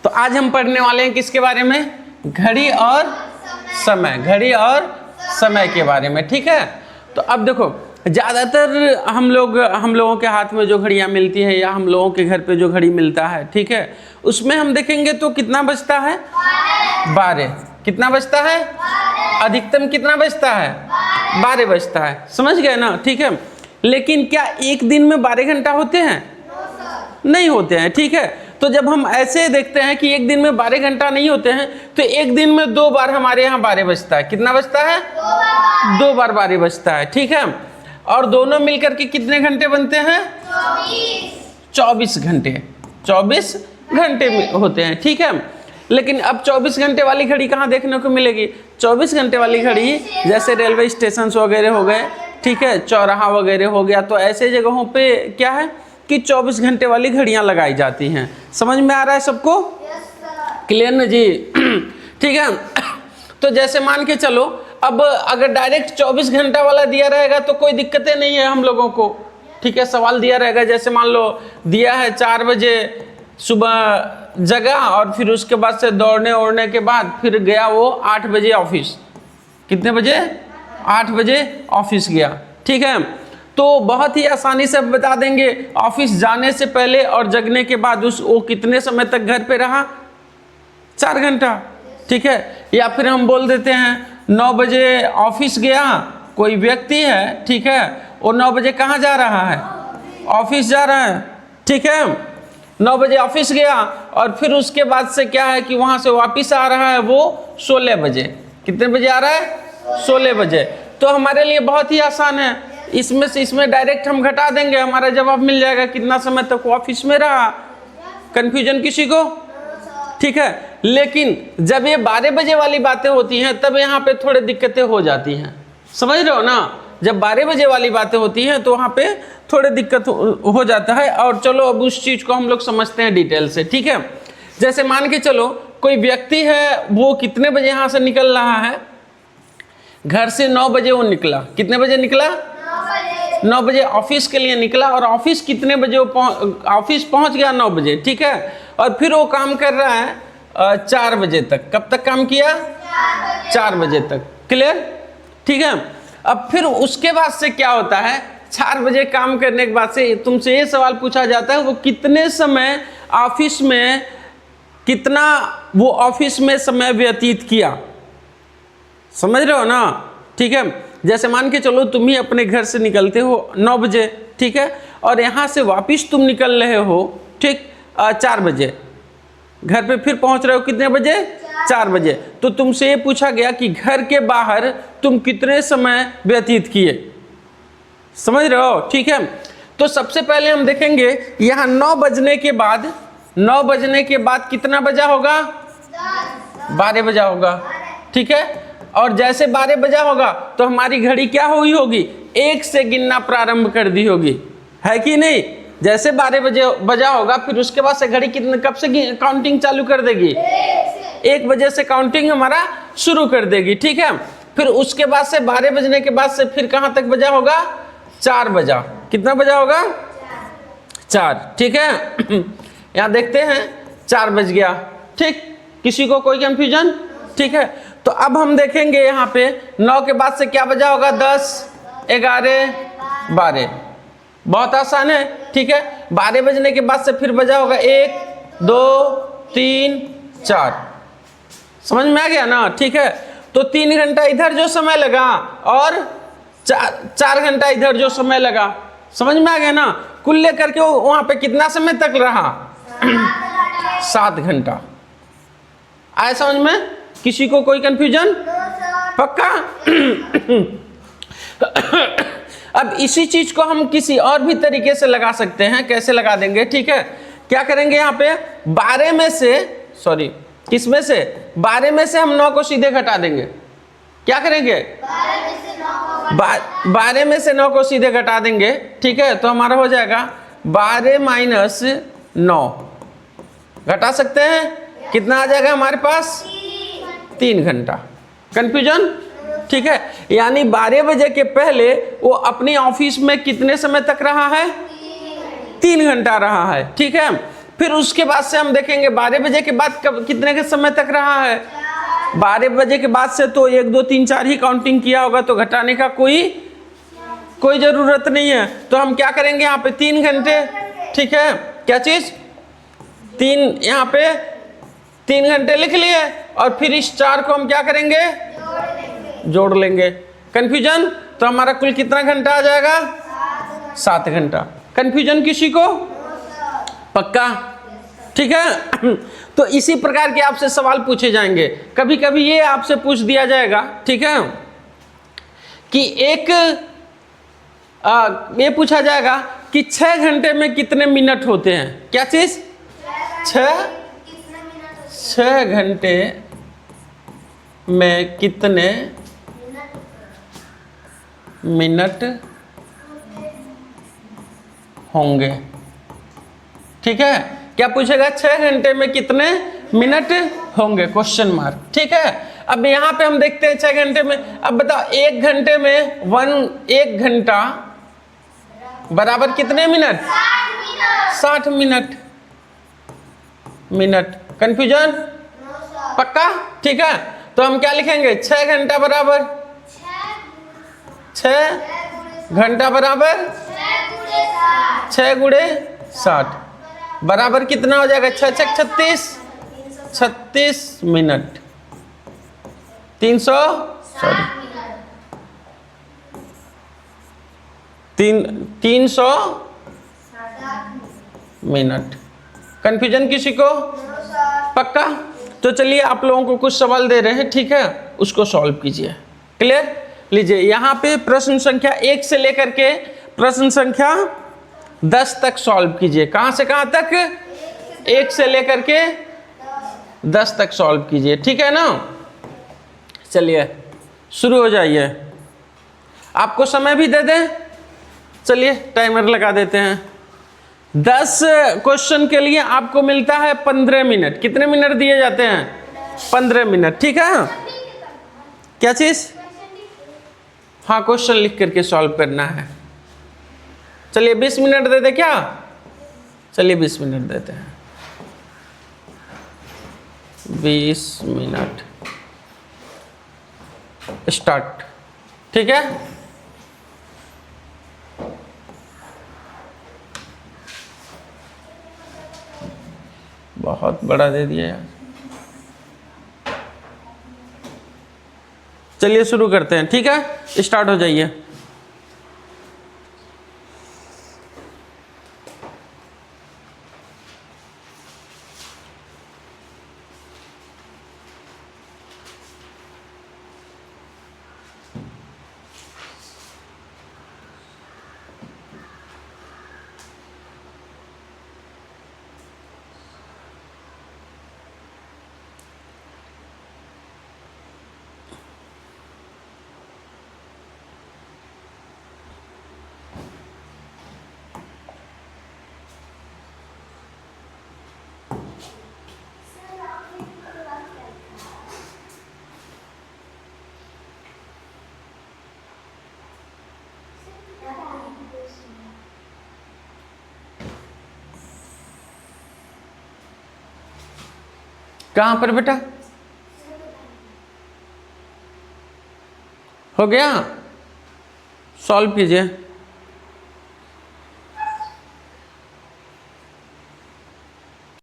तो आज हम पढ़ने वाले हैं किसके बारे में? घड़ी और समय, घड़ी और समय के बारे में, ठीक है। तो अब देखो, ज़्यादातर हम लोगों के हाथ में जो घड़ियाँ मिलती है या हम लोगों के घर पे जो घड़ी मिलता है, ठीक है, उसमें हम देखेंगे तो कितना बजता है? 12। कितना बजता है? अधिकतम कितना बजता है? 12 बजता है, समझ गए ना, ठीक है। लेकिन क्या एक दिन में 12 घंटा होते हैं? नहीं होते हैं, ठीक है। तो जब हम ऐसे देखते हैं कि एक दिन में 12 घंटा नहीं होते हैं, तो एक दिन में 2 बार हमारे यहाँ 12 बजता है। कितना बजता है? 2 बार 12 बजता है, ठीक है। और दोनों मिलकर के कितने घंटे बनते हैं? 24 घंटे। 24 घंटे होते हैं, ठीक है। लेकिन अब 24 घंटे वाली घड़ी कहाँ देखने को मिलेगी? 24 घंटे वाली घड़ी जैसे रेलवे स्टेशन वगैरह हो गए, ठीक है, चौराहा वगैरह हो गया, तो ऐसे जगहों पे क्या है कि 24 घंटे वाली घड़ियां लगाई जाती हैं। समझ में आ रहा है सबको? क्लियर ना जी? ठीक है। तो जैसे मान के चलो, अब अगर डायरेक्ट 24 घंटा वाला दिया रहेगा तो कोई दिक्कतें नहीं है हम लोगों को, ठीक है। सवाल दिया रहेगा, जैसे मान लो दिया है 4 बजे सुबह जगा और फिर उसके बाद से दौड़ने ओड़ने के बाद फिर गया वो 8 बजे ऑफिस। कितने बजे? 8 बजे ऑफिस गया, ठीक है। तो बहुत ही आसानी से बता देंगे, ऑफिस जाने से पहले और जगने के बाद वो कितने समय तक घर पे रहा? 4 घंटा, ठीक है। या फिर हम बोल देते हैं 9 बजे ऑफिस गया कोई व्यक्ति है, ठीक है, वो 9 बजे कहाँ जा रहा है? ऑफिस जा रहा है, ठीक है। 9 बजे ऑफिस गया और फिर उसके बाद से क्या है कि वहाँ से वापस आ रहा है वो 16 बजे। कितने बजे आ रहा है? 16 बजे। तो हमारे लिए बहुत ही आसान है, इसमें से इसमें डायरेक्ट हम घटा देंगे, हमारा जवाब मिल जाएगा कितना समय तक वो ऑफिस में रहा। कंफ्यूजन किसी को? ठीक है। लेकिन जब ये 12 बजे वाली बातें होती हैं तब यहाँ पे थोड़ी दिक्कतें हो जाती हैं, समझ रहे हो ना। जब 12 बजे वाली बातें होती हैं तो वहाँ पे थोड़ी दिक्कत हो जाता है। और चलो अब उस चीज़ को हम लोग समझते हैं डिटेल से, ठीक है। जैसे मान के चलो कोई व्यक्ति है, वो कितने बजे यहाँ से निकल रहा है? घर से 9 बजे वो निकला। कितने बजे निकला? 9 बजे ऑफिस के लिए निकला और ऑफिस कितने बजे ऑफिस पहुंच गया? 9 बजे, ठीक है। और फिर वो काम कर रहा है 4 बजे तक। कब तक काम किया? 4 बजे तक। क्लियर? ठीक है। अब फिर उसके बाद से क्या होता है? 4 बजे काम करने के बाद से तुमसे ये सवाल पूछा जाता है, वो कितने समय ऑफिस में, कितना वो ऑफिस में समय व्यतीत किया? समझ रहे हो ना, ठीक है। जैसे मान के चलो तुम ही अपने घर से निकलते हो 9 बजे, ठीक है, और यहाँ से वापस तुम निकल रहे हो, ठीक, 4 बजे। घर पे फिर पहुँच रहे हो कितने बजे? 4 बजे। तो तुमसे ये पूछा गया कि घर के बाहर तुम कितने समय व्यतीत किए? समझ रहे हो, ठीक है। तो सबसे पहले हम देखेंगे यहाँ 9 बजने के बाद, 9 बजने के बाद कितना बजा होगा? 12 बजा होगा, ठीक है। और जैसे 12 बजा होगा तो हमारी घड़ी क्या हुई होगी? 1 से गिनना प्रारंभ कर दी होगी, है कि नहीं? जैसे 12 बजे बजा होगा फिर उसके बाद से घड़ी कितने, कब से काउंटिंग चालू कर देगी? 1 बजे से काउंटिंग हमारा शुरू कर देगी, ठीक है। फिर उसके बाद से 12 बजने के बाद से फिर कहाँ तक बजा होगा? 4 बजा। कितना बजा होगा? 4, ठीक है। यहाँ देखते हैं 4 बज गया, ठीक। किसी को कोई कंफ्यूजन? ठीक है। तो अब हम देखेंगे यहाँ पे 9 के बाद से क्या बजा होगा? 10, 11, 12। बहुत आसान है, ठीक है। 12 बजने के बाद से फिर बजा होगा 1, 2, 3, 4। समझ में आ गया ना, ठीक है। तो 3 घंटा इधर जो समय लगा और 4 घंटा इधर जो समय लगा, समझ में आ गया ना। कुल लेकर के वहाँ पे कितना समय तक रहा? 7 घंटा। आया समझ में? किसी को कोई कंफ्यूजन? पक्का? अब इसी चीज को हम किसी और भी तरीके से लगा सकते हैं। कैसे लगा देंगे? ठीक है। क्या करेंगे यहाँ पे? 12 में से, सॉरी, किसमें से? 12 में से हम 9 को सीधे घटा देंगे। क्या करेंगे? 12 में से 9 को सीधे घटा देंगे, ठीक है। तो हमारा हो जाएगा 12 माइनस 9। घटा सकते हैं? कितना आ जाएगा हमारे पास? 3 घंटा। कंफ्यूजन? ठीक है। यानी 12 बजे के पहले वो अपनी ऑफिस में कितने समय तक रहा है? 3 घंटा रहा है, ठीक है। फिर उसके बाद से हम देखेंगे 12 बजे के बाद कब कितने के समय तक रहा है। 12 बजे के बाद से तो 1 2 3 4 ही काउंटिंग किया होगा, तो घटाने का कोई जरूरत नहीं है। तो हम क्या करेंगे यहाँ पे 3 घंटे, ठीक है, क्या चीज 3, यहाँ पे 3 घंटे लिख लिए और फिर इस 4 को हम क्या करेंगे, जोड़ लेंगे। कंफ्यूजन? तो हमारा कुल कितना घंटा आ जाएगा, 7 घंटा। कंफ्यूजन किसी को? पक्का? ठीक है। तो इसी प्रकार के आपसे सवाल पूछे जाएंगे। कभी कभी ये आपसे पूछ दिया जाएगा, ठीक है, कि ये पूछा जाएगा कि 6 घंटे में कितने मिनट होते हैं। क्या चीज? 6 घंटे में कितने मिनट होंगे, ठीक है। क्या पूछेगा? 6 घंटे में कितने मिनट होंगे, क्वेश्चन मार्क, ठीक है। अब यहां पे हम देखते हैं 6 घंटे में। अब बताओ 1 घंटे में 1 घंटा बराबर कितने मिनट? 60 मिनट। कंफ्यूजन? पक्का? ठीक है। तो हम क्या लिखेंगे? 6 घंटा बराबर 6 घंटा बराबर 6 गुणे 60 बराबर कितना हो जाएगा? 6 6 36 मिनट। 300 मिनट। कंफ्यूजन किसी को? पक्का? तो चलिए आप लोगों को कुछ सवाल दे रहे हैं, ठीक है, उसको सॉल्व कीजिए। क्लियर? लीजिए यहाँ पे प्रश्न संख्या 1 से लेकर के प्रश्न संख्या 10 तक सॉल्व कीजिए। कहां से कहां तक? 1 से लेकर के 10 तक सॉल्व कीजिए, ठीक है ना। चलिए शुरू हो जाइए। आपको समय भी दे दें, चलिए टाइमर लगा देते हैं। 10 क्वेश्चन के लिए आपको मिलता है 15 मिनट। कितने मिनट दिए जाते हैं? 15 मिनट, ठीक है। क्या चीज? हाँ, क्वेश्चन लिख करके सॉल्व करना है। चलिए 20 मिनट दे दे क्या? चलिए 20 मिनट देते हैं। 20 मिनट स्टार्ट, ठीक है। बहुत बड़ा दे दिया यार। चलिए शुरू करते हैं, ठीक है, स्टार्ट हो जाइए। कहां पर बेटा? हो गया? सॉल्व कीजिए।